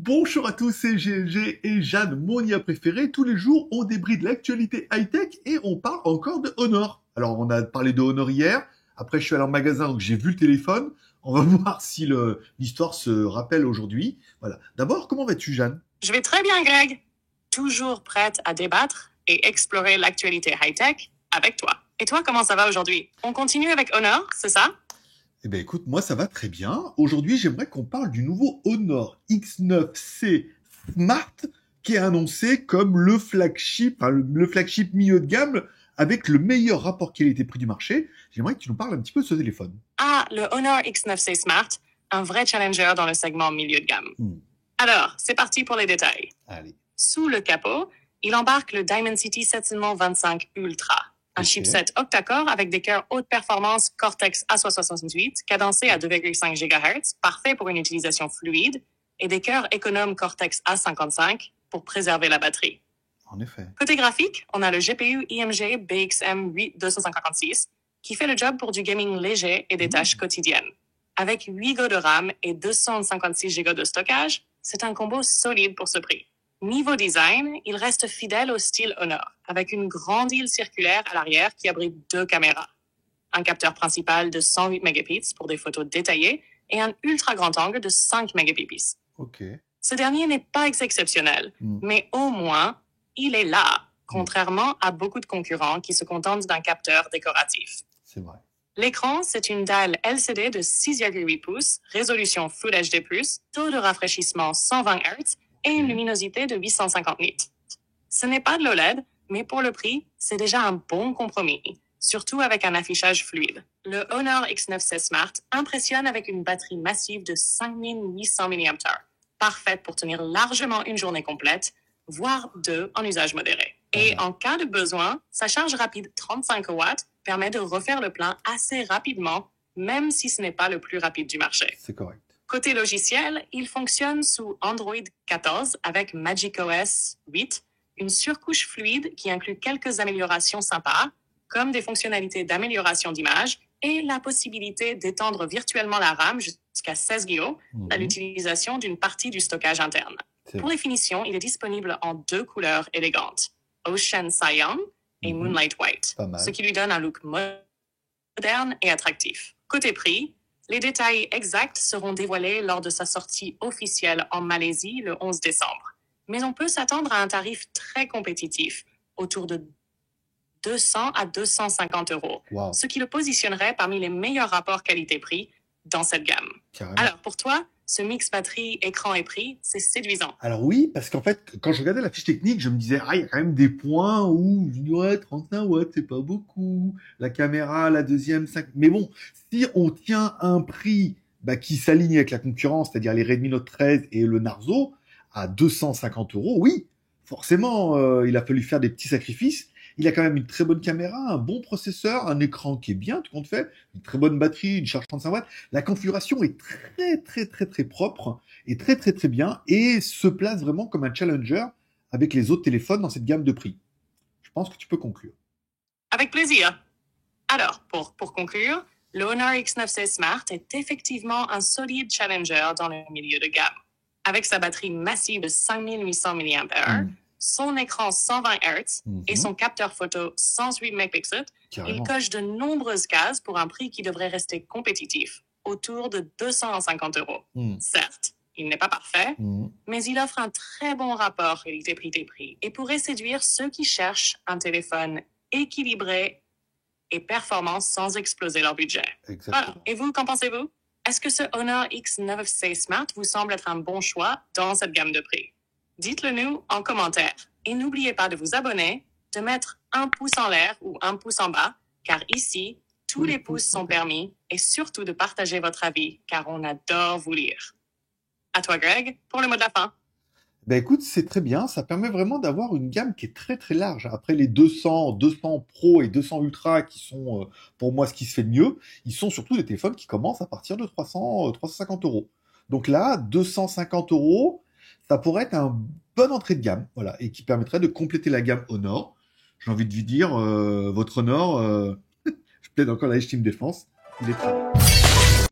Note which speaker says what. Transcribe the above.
Speaker 1: Bonjour à tous, c'est GLG et Jeanne, mon IA préférée. Tous les jours, on débride l'actualité high-tech et on parle encore de Honor. Alors, on a parlé de Honor hier. Après, je suis allé en magasin, donc j'ai vu le téléphone. On va voir si l'histoire se rappelle aujourd'hui. Voilà. D'abord, comment vas-tu, Jeanne?
Speaker 2: Je vais très bien, Greg. Toujours prête à débattre et explorer l'actualité high-tech avec toi. Et toi, comment ça va aujourd'hui? On continue avec Honor, c'est ça?
Speaker 1: Eh ben écoute, moi ça va très bien. Aujourd'hui, j'aimerais qu'on parle du nouveau Honor X9C Smart qui est annoncé comme le flagship, le flagship milieu de gamme avec le meilleur rapport qualité-prix du marché. J'aimerais que tu nous parles un petit peu de ce téléphone.
Speaker 2: Ah, le Honor X9C Smart, un vrai challenger dans le segment milieu de gamme. Alors, c'est parti pour les détails.
Speaker 1: Allez.
Speaker 2: Sous le capot, il embarque le Dimensity 725 Ultra, un chipset octa-core avec des cœurs haute performance Cortex A68 cadencés à 2,5 GHz, parfait pour une utilisation fluide, et des cœurs économes Cortex A55 pour préserver la batterie.
Speaker 1: En effet.
Speaker 2: Côté graphique, on a le GPU IMG BXM 8256 qui fait le job pour du gaming léger et des tâches quotidiennes. Avec 8 Go de RAM et 256 Go de stockage, c'est un combo solide pour ce prix. Niveau design, il reste fidèle au style Honor, avec une grande île circulaire à l'arrière qui abrite 2 caméras. Un capteur principal de 108 mégapixels pour des photos détaillées et un ultra grand angle de 5 mégapixels.
Speaker 1: Ok.
Speaker 2: Ce dernier n'est pas exceptionnel, mais au moins, il est là, contrairement à beaucoup de concurrents qui se contentent d'un capteur décoratif.
Speaker 1: C'est vrai.
Speaker 2: L'écran, c'est une dalle LCD de 6,8 pouces, résolution Full HD+, taux de rafraîchissement 120 Hz et une luminosité de 850 nits. Ce n'est pas de l'OLED, mais pour le prix, c'est déjà un bon compromis, surtout avec un affichage fluide. Le Honor X9C Smart impressionne avec une batterie massive de 5800 mAh, parfaite pour tenir largement une journée complète, voire 2 en usage modéré. Et en cas de besoin, sa charge rapide 35 watts permet de refaire le plein assez rapidement, même si ce n'est pas le plus rapide du marché.
Speaker 1: C'est correct.
Speaker 2: Côté logiciel, il fonctionne sous Android 14 avec macOS 8, une surcouche fluide qui inclut quelques améliorations sympas, comme des fonctionnalités d'amélioration d'image et la possibilité d'étendre virtuellement la RAM jusqu'à 16 Go à l'utilisation d'une partie du stockage interne. Pour les finitions, il est disponible en 2 couleurs élégantes, Ocean Cyan et Moonlight White, ce qui lui donne un look moderne et attractif. Côté prix, les détails exacts seront dévoilés lors de sa sortie officielle en Malaisie le 11 décembre. Mais on peut s'attendre à un tarif très compétitif, autour de 200 à 250 euros, ce qui le positionnerait parmi les meilleurs rapports qualité-prix dans cette gamme.
Speaker 1: Carrément.
Speaker 2: Alors pour toi, ce mix batterie, écran et prix, c'est séduisant.
Speaker 1: Alors oui, parce qu'en fait, quand je regardais la fiche technique, je me disais, il y a quand même des points où je dis, ouais, 35 watts, c'est pas beaucoup. La caméra, la deuxième, 5. Mais bon, si on tient un prix qui s'aligne avec la concurrence, c'est-à-dire les Redmi Note 13 et le Narzo, à 250 euros, oui, forcément, il a fallu faire des petits sacrifices. Il a quand même une très bonne caméra, un bon processeur, un écran qui est bien, tout compte fait, une très bonne batterie, une charge 35 watts. La configuration est très propre et très bien et se place vraiment comme un challenger avec les autres téléphones dans cette gamme de prix. Je pense que tu peux conclure.
Speaker 2: Avec plaisir. Alors, pour conclure, le Honor X9C Smart est effectivement un solide challenger dans le milieu de gamme. Avec sa batterie massive de 5800 mAh, son écran 120 Hz et son capteur photo 108 mégapixels, il coche de nombreuses cases pour un prix qui devrait rester compétitif, autour de 250 euros. Certes, il n'est pas parfait, mais il offre un très bon rapport qualité-prix et pourrait séduire ceux qui cherchent un téléphone équilibré et performant sans exploser leur budget. Voilà. Et vous, qu'en pensez-vous? Est-ce que ce Honor X9C Smart vous semble être un bon choix dans cette gamme de prix? Dites-le nous en commentaire. Et n'oubliez pas de vous abonner, de mettre un pouce en l'air ou un pouce en bas, car ici, tous les pouces sont permis, et surtout de partager votre avis, car on adore vous lire. À toi, Greg, pour le mot de la fin.
Speaker 1: Ben écoute, c'est très bien, ça permet vraiment d'avoir une gamme qui est très large. Après les 200 Pro et 200 Ultra qui sont pour moi ce qui se fait de mieux, ils sont surtout des téléphones qui commencent à partir de 350 euros. Donc là, 250 euros, ça pourrait être un bonne entrée de gamme, voilà, et qui permettrait de compléter la gamme Honor. J'ai envie de vous dire, votre Honor, je plaide encore la Team Défense, il est très bien.